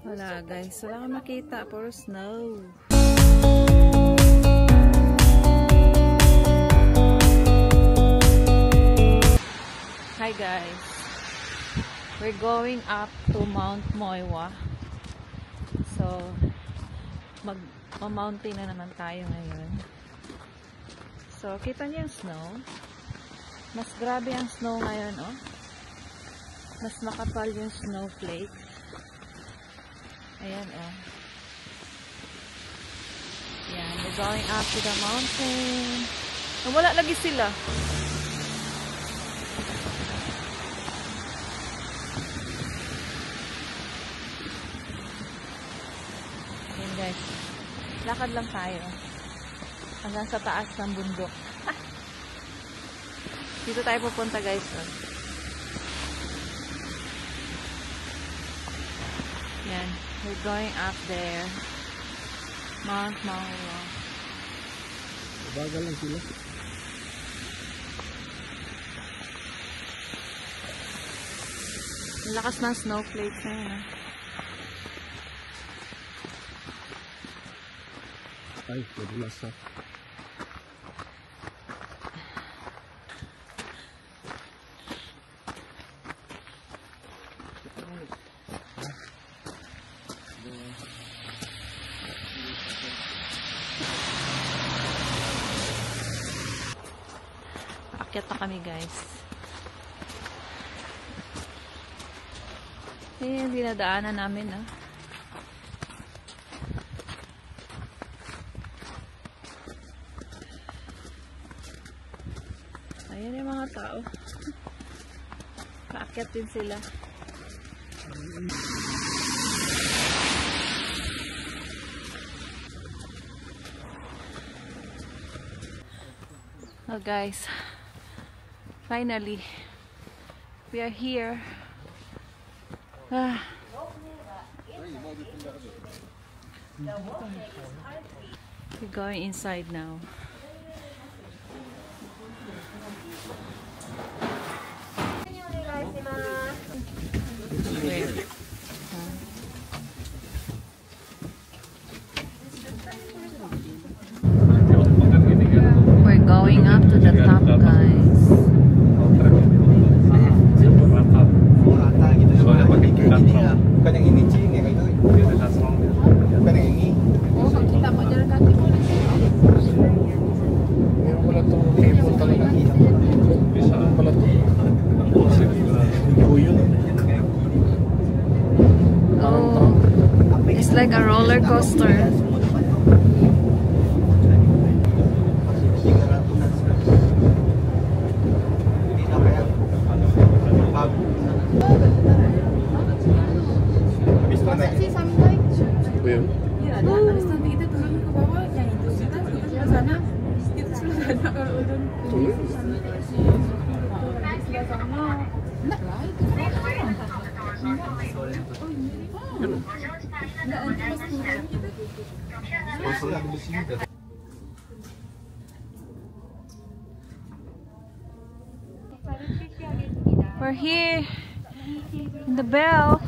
Wala guys, wala akong makita. Puro snow. Hi guys. We're going up to Mount Moiwa. So, mag-mountain na naman tayo ngayon. So, kita niyo yung snow. Mas grabe ang snow ngayon, oh. Mas makapal yung snowflakes. Ayan, oh. Ayan, we're going up to the mountain. Wala lagi sila. Ayan guys. Lakad lang tayo. Hanggang sa taas ng bundok. Dito tayo pupunta guys. Oh. Yan. We're going up there. Mount Moiwa. Bagal lang sila. Ang lakas ng snowflakes na yun. Ay, madulas na. Akyat na kami guys. Ayan, dinadaanan namin ah. Ayan yung mga tao. Paakyat din sila. Oh guys, finally we are here. We're going inside now. We're going up to the top, guys. Oh, it's like a roller coaster. We're here in the bell.